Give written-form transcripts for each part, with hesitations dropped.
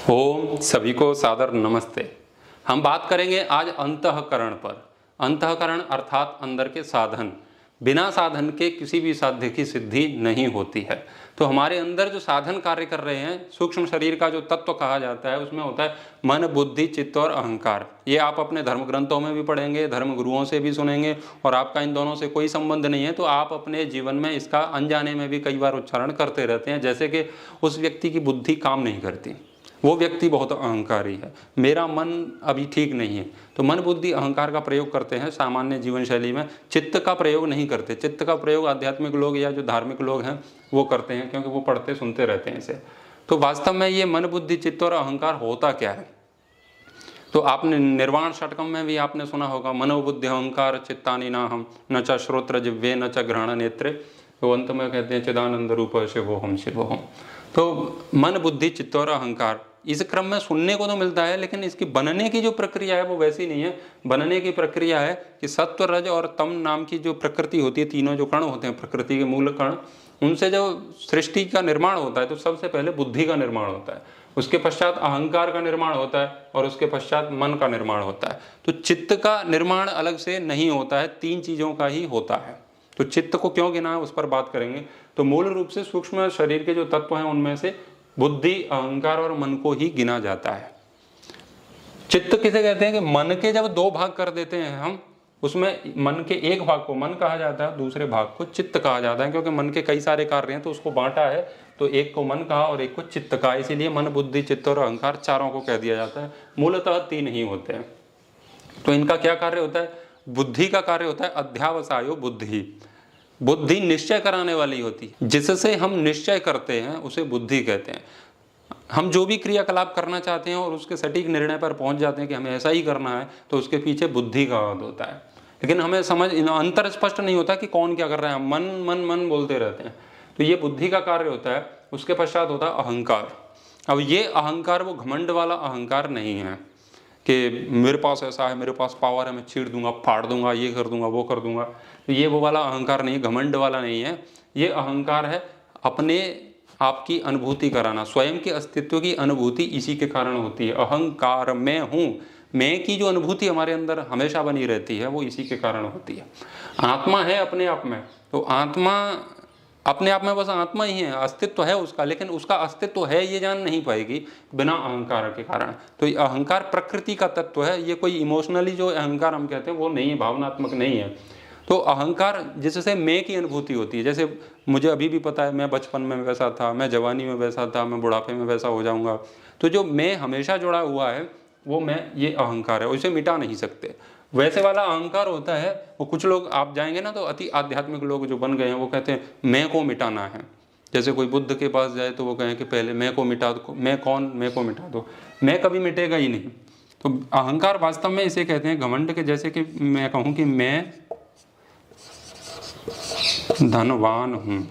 ओम सभी को सादर नमस्ते। हम बात करेंगे आज अंतःकरण पर। अंतःकरण अर्थात अंदर के साधन। बिना साधन के किसी भी साध्य की सिद्धि नहीं होती है। तो हमारे अंदर जो साधन कार्य कर रहे हैं, सूक्ष्म शरीर का जो तत्व कहा जाता है, उसमें होता है मन, बुद्धि, चित्त और अहंकार। ये आप अपने धर्म ग्रंथों में भी पढ़ेंगे, धर्म गुरुओं से भी सुनेंगे, और आपका इन दोनों से कोई संबंध नहीं है तो आप अपने जीवन में इसका अनजाने में भी कई बार उच्चारण करते रहते हैं। जैसे कि उस व्यक्ति की बुद्धि काम नहीं करती, वो व्यक्ति बहुत अहंकारी है, मेरा मन अभी ठीक नहीं है, तो मन, बुद्धि, अहंकार का प्रयोग करते हैं सामान्य जीवन शैली में। चित्त का प्रयोग नहीं करते। चित्त का प्रयोग आध्यात्मिक लोग या जो धार्मिक लोग हैं वो करते हैं, क्योंकि वो पढ़ते सुनते रहते हैं इसे। तो वास्तव में ये मन, बुद्धि, चित्त और अहंकार होता क्या है? तो आपने निर्वाण षटकम में भी आपने सुना होगा, मनो बुद्धि अहंकार चित्तानि नाहम न च श्रोत्र जिह्वे न च ग्रहण नेत्रे। तो अंत में कहते हैं चिदानंद रूप शिवोहम शिवोहम। तो मन, बुद्धि, चित्त और अहंकार इस क्रम में सुनने को तो मिलता है, लेकिन इसकी बनने की जो प्रक्रिया है वो वैसी नहीं है। बनने की प्रक्रिया है कि सत्व, रज और तम नाम की जो प्रकृति होती है, तीनों जो कण होते हैं प्रकृति के मूल कण, उनसे जो सृष्टि का निर्माण होता है तो सबसे पहले बुद्धि का निर्माण होता है, उसके पश्चात अहंकार का निर्माण होता है और उसके पश्चात मन का निर्माण होता है। तो चित्त का निर्माण अलग से नहीं होता है, तीन चीजों का ही होता है। तो चित्त को क्यों गिना है उस पर बात करेंगे। तो मूल रूप से सूक्ष्म शरीर के जो तत्व हैं उनमें से बुद्धि, अहंकार और मन को ही गिना जाता है। चित्त किसे कहते हैं कि मन के जब दो भाग कर देते हैं हम, उसमें मन के एक भाग को मन कहा जाता है, दूसरे भाग को चित्त कहा जाता है। क्योंकि मन के कई सारे कार्य हैं तो उसको बांटा है, तो एक को मन कहा और एक को चित्त कहा, इसीलिए मन, बुद्धि, चित्त और अहंकार चारों को कह दिया जाता है। मूलतः तीन ही होते हैं। तो इनका क्या कार्य होता है? बुद्धि का कार्य होता है अध्यावसायो बुद्धि। बुद्धि निश्चय कराने वाली होती है, जिससे हम निश्चय करते हैं उसे बुद्धि कहते हैं। हम जो भी क्रियाकलाप करना चाहते हैं और उसके सटीक निर्णय पर पहुंच जाते हैं कि हमें ऐसा ही करना है, तो उसके पीछे बुद्धि का हाथ होता है। लेकिन हमें समझ अंतर स्पष्ट नहीं होता कि कौन क्या कर रहा है, हम मन मन मन बोलते रहते हैं। तो ये बुद्धि का कार्य होता है। उसके पश्चात होता है अहंकार। अब ये अहंकार वो घमंड वाला अहंकार नहीं है कि मेरे पास ऐसा है, मेरे पास पावर है, मैं चीर दूंगा, फाड़ दूंगा, ये कर दूंगा, वो कर दूंगा। तो ये वो वाला अहंकार नहीं है, घमंड वाला नहीं है। ये अहंकार है अपने आपकी अनुभूति कराना, स्वयं के अस्तित्व की अनुभूति इसी के कारण होती है। अहंकार मैं हूँ, मैं की जो अनुभूति हमारे अंदर हमेशा बनी रहती है वो इसी के कारण होती है। आत्मा है अपने आप में, तो आत्मा अपने आप में बस आत्मा ही है, अस्तित्व है उसका, लेकिन उसका अस्तित्व है ये जान नहीं पाएगी बिना अहंकार के कारण। तो ये अहंकार प्रकृति का तत्व है, ये कोई इमोशनली जो अहंकार हम कहते हैं वो नहीं है, भावनात्मक नहीं है। तो अहंकार जिससे मैं की अनुभूति होती है, जैसे मुझे अभी भी पता है मैं बचपन में वैसा था, मैं जवानी में वैसा था, मैं बुढ़ापे में वैसा हो जाऊंगा। तो जो मैं हमेशा जुड़ा हुआ है वो मैं, ये अहंकार है, उसे मिटा नहीं सकते। वैसे वाला अहंकार होता है वो कुछ लोग, आप जाएंगे ना तो अति आध्यात्मिक लोग जो बन गए हैं वो कहते हैं मैं को मिटाना है। जैसे कोई बुद्ध के पास जाए तो वो कहें कि पहले मैं को मिटा दो, मैं कौन, मैं को मिटा दो। मैं कभी मिटेगा ही नहीं। तो अहंकार वास्तव में इसे कहते हैं घमंड के। जैसे कि मैं कहूँ कि मैं धनवान हूं,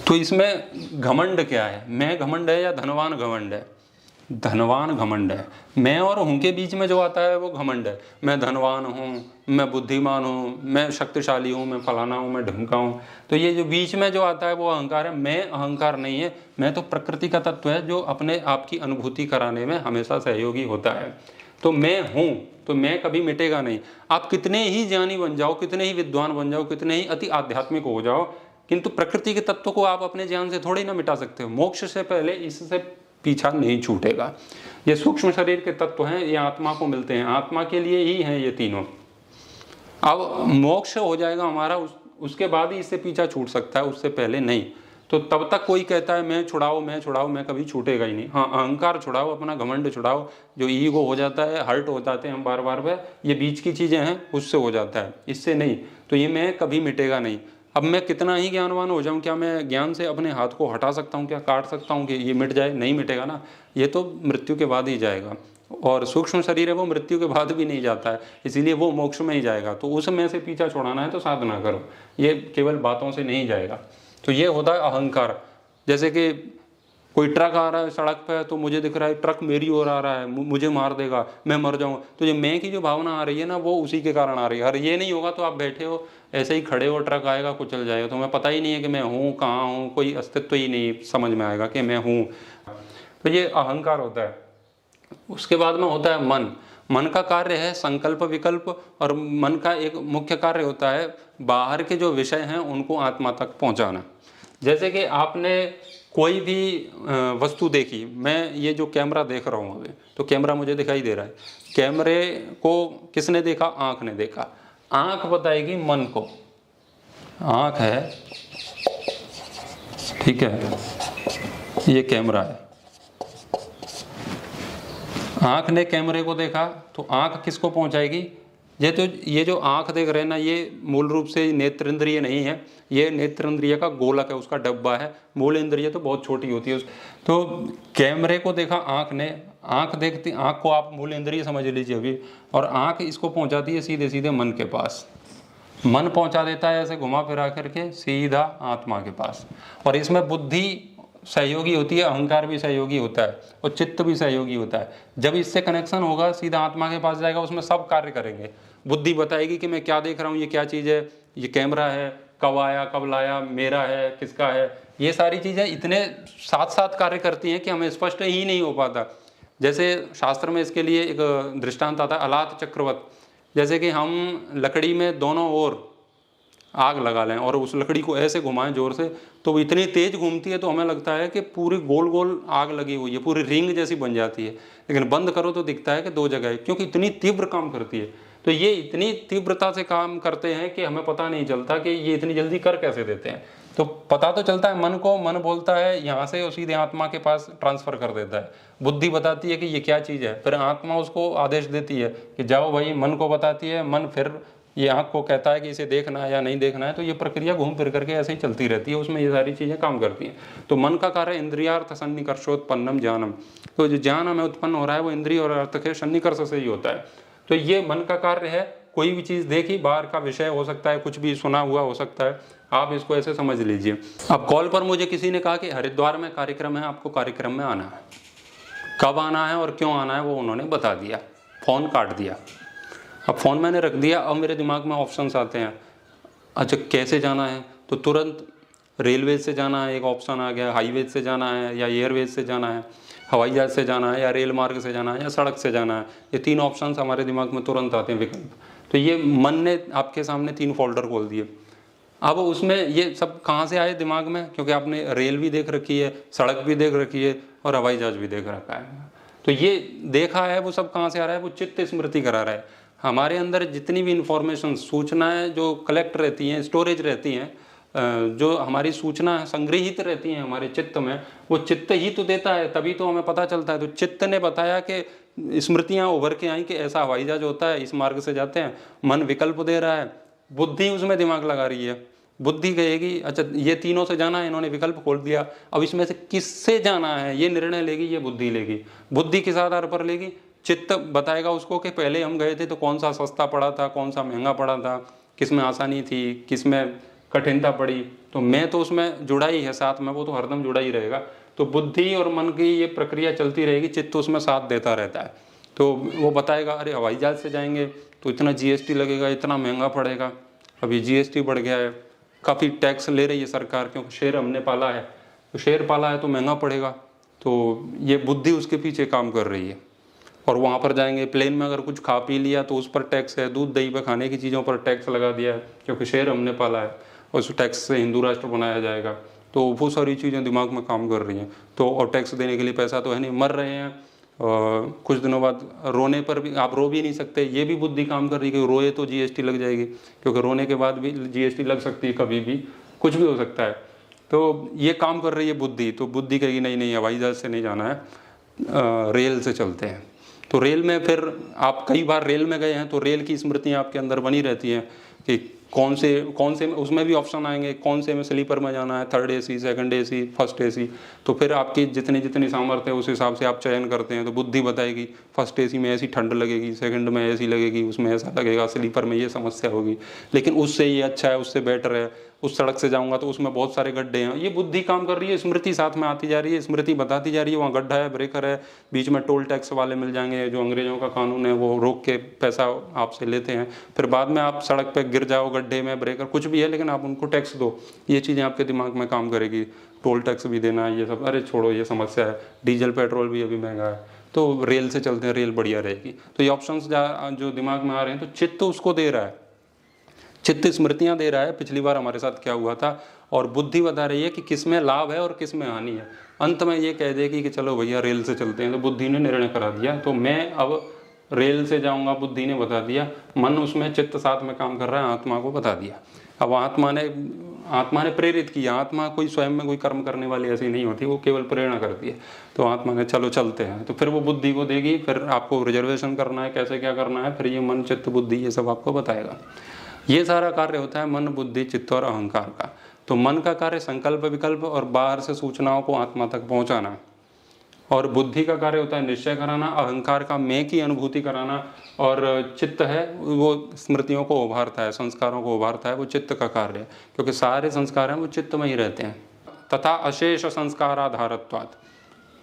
तो इसमें घमंड क्या है? मैं घमंड है या धनवान घमंड है? धनवान घमंड है। मैं और हूं के बीच में जो आता है वो घमंड है। मैं धनवान हूं, मैं बुद्धिमान हूं, मैं शक्तिशाली हूं, मैं फलाना हूं, मैं ढमका हूं। तो ये जो बीच में जो आता है वो अहंकार है। मैं अहंकार नहीं है, मैं तो प्रकृति का तत्व है जो अपने आप की अनुभूति कराने में हमेशा सहयोगी होता है। तो मैं हूं, तो मैं कभी मिटेगा नहीं। आप कितने ही ज्ञानी बन जाओ, कितने ही विद्वान बन जाओ, कितने ही अति आध्यात्मिक हो जाओ, किंतु प्रकृति के तत्व को आप अपने ज्ञान से थोड़ी ना मिटा सकते हो। मोक्ष से पहले इससे पीछा नहीं छूटेगा। ये सूक्ष्म शरीर के तत्व हैं, ये आत्मा को मिलते हैं, आत्मा के लिए ही हैं ये तीनों। अब मोक्ष हो जाएगा हमारा, उसके बाद ही इससे पीछा छूट सकता है, उससे पहले नहीं। तो तब तक कोई कहता है मैं छुड़ाओ, मैं छुड़ाओ, मैं कभी छूटेगा ही नहीं। हाँ, अहंकार छुड़ाओ, अपना घमंड छुड़ाओ, जो ईगो हो जाता है, हर्ट हो जाते हैं हम बार बार में, ये बीच की चीज़ें हैं, उससे हो जाता है, इससे नहीं। तो ये मैं कभी मिटेगा नहीं। अब मैं कितना ही ज्ञानवान हो जाऊं, क्या मैं ज्ञान से अपने हाथ को हटा सकता हूं? क्या काट सकता हूं कि ये मिट जाए? नहीं मिटेगा ना, ये तो मृत्यु के बाद ही जाएगा। और सूक्ष्म शरीर है वो मृत्यु के बाद भी नहीं जाता है, इसीलिए वो मोक्ष में ही जाएगा। तो उसमें से पीछा छुड़ाना है तो साधना करो, ये केवल बातों से नहीं जाएगा। तो ये होता है अहंकार। जैसे कि कोई ट्रक आ रहा है सड़क पे तो मुझे दिख रहा है ट्रक मेरी ओर आ रहा है, मुझे मार देगा, मैं मर जाऊंगा, तो ये मैं की जो भावना आ रही है ना वो उसी के कारण आ रही है। और ये नहीं होगा तो आप बैठे हो ऐसे ही खड़े हो, ट्रक आएगा कुचल जाएगा, तो मैं पता ही नहीं है कि मैं हूँ कहाँ हूँ, कोई अस्तित्व ही नहीं समझ में आएगा कि मैं हूँ। तो ये अहंकार होता है। उसके बाद में होता है मन। मन का कार्य है संकल्प विकल्प, और मन का एक मुख्य कार्य होता है बाहर के जो विषय हैं उनको आत्मा तक पहुंचाना। जैसे कि आपने कोई भी वस्तु देखी, मैं ये जो कैमरा देख रहा हूँ अभी, तो कैमरा मुझे दिखाई दे रहा है, कैमरे को किसने देखा? आँख ने देखा। आँख बताएगी मन को, आँख है, ठीक है, ये कैमरा है, आँख ने कैमरे को देखा तो आँख किसको पहुँचाएगी? ये जो आँख देख रहे हैं ना, ये मूल रूप से नेत्र इंद्रिय नहीं है, ये नेत्र इंद्रिय का गोलक है, उसका डब्बा है। मूल इंद्रिय तो बहुत छोटी होती है। तो कैमरे को देखा आँख ने, आँख देखती, आँख को आप मूल इंद्रिय समझ लीजिए अभी, और आँख इसको पहुँचाती है सीधे सीधे मन के पास। मन पहुँचा देता है ऐसे घुमा फिरा करके सीधा आत्मा के पास। और इसमें बुद्धि सहयोगी होती है, अहंकार भी सहयोगी होता है, और चित्त भी सहयोगी होता है। जब इससे कनेक्शन होगा सीधा आत्मा के पास जाएगा, उसमें सब कार्य करेंगे। बुद्धि बताएगी कि मैं क्या देख रहा हूँ, ये क्या चीज़ है, ये कैमरा है, कब आया कब लाया, मेरा है किसका है, ये सारी चीज़ें इतने साथ साथ कार्य करती हैं कि हमें स्पष्ट ही नहीं हो पाता। जैसे शास्त्र में इसके लिए एक दृष्टांत आता है अलात चक्रवत। जैसे कि हम लकड़ी में दोनों ओर आग लगा लें और उस लकड़ी को ऐसे घुमाएं जोर से, तो वो इतनी तेज घूमती है तो हमें लगता है कि पूरी गोल गोल आग लगी हुई है, पूरी रिंग जैसी बन जाती है। लेकिन बंद करो तो दिखता है कि दो जगह है, क्योंकि इतनी तीव्र काम करती है। तो ये इतनी तीव्रता से काम करते हैं कि हमें पता नहीं चलता कि ये इतनी जल्दी कर कैसे देते हैं। तो पता तो चलता है मन को, मन बोलता है यहाँ से सीधे आत्मा के पास ट्रांसफर कर देता है। बुद्धि बताती है कि ये क्या चीज़ है, फिर आत्मा उसको आदेश देती है कि जाओ भाई, मन को बताती है, मन फिर ये आँख को कहता है कि इसे देखना है या नहीं देखना है। तो ये प्रक्रिया घूम फिर करके ऐसे ही चलती रहती है, उसमें ये सारी चीज़ें काम करती हैं। तो मन का कार्य इंद्रियार्थ सन्निकर्षोत्पन्नम ज्ञानम, तो जो ज्ञान हमें उत्पन्न हो रहा है वो इंद्रिय और अर्थ के सन्निकर्ष से ही होता है। तो ये मन का कार्य है। कोई भी चीज़ देखी, बाहर का विषय हो सकता है, कुछ भी सुना हुआ हो सकता है, आप इसको ऐसे समझ लीजिए। अब कॉल पर मुझे किसी ने कहा कि हरिद्वार में कार्यक्रम है, आपको कार्यक्रम में आना है, कब आना है और क्यों आना है वो उन्होंने बता दिया, फ़ोन काट दिया। अब फ़ोन मैंने रख दिया, अब मेरे दिमाग में ऑप्शंस आते हैं, अच्छा कैसे जाना है, तो तुरंत रेलवे से जाना है एक ऑप्शन आ गया, हाईवे से जाना है या एयरवेज से जाना है, हवाई जहाज से जाना है या रेल मार्ग से जाना है या सड़क से जाना है। ये तीन ऑप्शंस हमारे दिमाग में तुरंत आते हैं, विकल्प। तो ये मन ने आपके सामने 3 फोल्डर खोल दिए। अब उसमें ये सब कहाँ से आए दिमाग में? क्योंकि आपने रेल भी देख रखी है, सड़क भी देख रखी है और हवाई जहाज भी देख रखा है। तो ये देखा है, वो सब कहाँ से आ रहा है? वो चित्त स्मृति करा रहा है। हमारे अंदर जितनी भी इंफॉर्मेशन, सूचनाएं जो कलेक्ट रहती हैं, स्टोरेज रहती हैं, जो हमारी सूचना संग्रहित रहती हैं हमारे चित्त में, वो चित्त ही तो देता है, तभी तो हमें पता चलता है। तो चित्त ने बताया कि स्मृतियाँ उभर के आई कि ऐसा हवाई जहाज होता है, इस मार्ग से जाते हैं। मन विकल्प दे रहा है, बुद्धि उसमें दिमाग लगा रही है। बुद्धि कहेगी अच्छा ये तीनों से जाना है, इन्होंने विकल्प खोल दिया, अब इसमें से किससे जाना है ये निर्णय लेगी, ये बुद्धि लेगी। बुद्धि किस आधार पर लेगी? चित्त बताएगा उसको कि पहले हम गए थे तो कौन सा सस्ता पड़ा था, कौन सा महंगा पड़ा था, किस में आसानी थी, किस में कठिनता पड़ी। तो मैं तो उसमें जुड़ा ही है साथ में, वो तो हरदम जुड़ा ही रहेगा। तो बुद्धि और मन की ये प्रक्रिया चलती रहेगी, चित्त उसमें साथ देता रहता है। तो वो बताएगा अरे हवाई जहाज से जाएंगे तो इतना जीएसटी लगेगा, इतना महंगा पड़ेगा, अभी जीएसटी बढ़ गया है, काफ़ी टैक्स ले रही है सरकार, क्योंकि शेर हमने पाला है, तो शेर पाला है तो महंगा पड़ेगा। तो ये बुद्धि उसके पीछे काम कर रही है। और वहाँ पर जाएंगे, प्लेन में अगर कुछ खा पी लिया तो उस पर टैक्स है, दूध दही पे खाने की चीज़ों पर टैक्स लगा दिया है क्योंकि शेर हमने पाला है, और उस टैक्स से हिंदू राष्ट्र बनाया जाएगा। तो वो सारी चीज़ें दिमाग में काम कर रही हैं। तो और टैक्स देने के लिए पैसा तो है नहीं, मर रहे हैं, कुछ दिनों बाद रोने पर भी आप रो भी नहीं सकते, ये भी बुद्धि काम कर रही है कि रोए तो जीएसटी लग जाएगी, क्योंकि रोने के बाद भी जीएसटी लग सकती है, कभी भी कुछ भी हो सकता है। तो ये काम कर रही है बुद्धि। तो बुद्धि कहेगी नहीं नहीं हवाई जहाज से नहीं जाना है, रेल से चलते हैं। तो रेल में फिर आप कई बार रेल में गए हैं तो रेल की स्मृतियाँ आपके अंदर बनी रहती हैं कि कौन से उसमें भी ऑप्शन आएंगे, कौन से में स्लीपर में जाना है, 3rd AC, 2nd AC, 1st AC। तो फिर आपकी जितनी सामर्थ्य है उस हिसाब से आप चयन करते हैं। तो बुद्धि बताएगी 1st AC में ऐसी ठंड लगेगी, 2nd में ऐसी लगेगी, उसमें ऐसा लगेगा, स्लीपर में ये समस्या होगी, लेकिन उससे ये अच्छा है, उससे बेटर है, उस सड़क से जाऊंगा तो उसमें बहुत सारे गड्ढे हैं, ये बुद्धि काम कर रही है, स्मृति साथ में आती जा रही है, स्मृति बताती जा रही है वहाँ गड्ढा है, ब्रेकर है, बीच में टोल टैक्स वाले मिल जाएंगे, जो अंग्रेजों का कानून है वो रोक के पैसा आपसे लेते हैं, फिर बाद में आप सड़क पर गिर जाओ, गड्ढे में ब्रेकर कुछ भी है लेकिन आप उनको टैक्स दो, ये चीज़ें आपके दिमाग में काम करेगी, टोल टैक्स भी देना है, ये सब अरे छोड़ो ये समस्या है, डीजल पेट्रोल भी अभी महंगा है, तो रेल से चलते हैं, रेल बढ़िया रहेगी। तो ये ऑप्शंस जो दिमाग में आ रहे हैं, तो चित्त उसको दे रहा है, चित्त स्मृतियां दे रहा है पिछली बार हमारे साथ क्या हुआ था, और बुद्धि बता रही है कि किस में लाभ है और किस में हानि है। अंत में ये कह देगी कि चलो भैया रेल से चलते हैं, तो बुद्धि ने निर्णय करा दिया, तो मैं अब रेल से जाऊंगा, बुद्धि ने बता दिया, मन उसमें चित्त साथ में काम कर रहा है, आत्मा को बता दिया। अब आत्मा ने प्रेरित किया, आत्मा कोई स्वयं में कोई कर्म करने वाली ऐसी नहीं होती, वो केवल प्रेरणा करती है। तो आत्मा ने चलो चलते हैं, तो फिर वो बुद्धि को देगी, फिर आपको रिजर्वेशन करना है, कैसे क्या करना है, फिर ये मन चित्त बुद्धि ये सब आपको बताएगा। ये सारा कार्य होता है मन बुद्धि चित्त और अहंकार का। तो मन का कार्य संकल्प विकल्प और बाहर से सूचनाओं को आत्मा तक पहुंचाना, और बुद्धि का कार्य होता है निश्चय कराना, अहंकार का मैं की अनुभूति कराना, और चित्त है वो स्मृतियों को उभारता है, संस्कारों को उभारता है, वो चित्त का कार्य है, क्योंकि सारे संस्कार हैं वो चित्त में ही रहते हैं। तथा अशेष संस्काराधारत्वात्,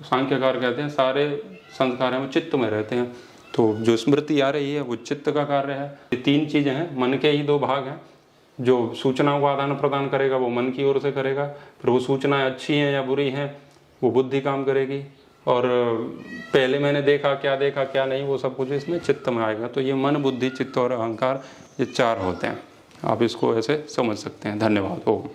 सांख्यकार कहते हैं सारे संस्कार हैं वो चित्त में रहते हैं। तो जो स्मृति आ रही है वो चित्त का कार्य है। ये तीन चीज़ें हैं, मन के ही दो भाग हैं, जो सूचनाओं को आदान प्रदान करेगा वो मन की ओर से करेगा, फिर वो सूचनाएं अच्छी हैं या बुरी हैं वो बुद्धि काम करेगी, और पहले मैंने देखा क्या नहीं वो सब कुछ इसमें चित्त में आएगा। तो ये मन बुद्धि चित्त और अहंकार ये चार होते हैं, आप इसको ऐसे समझ सकते हैं। धन्यवाद। ओम।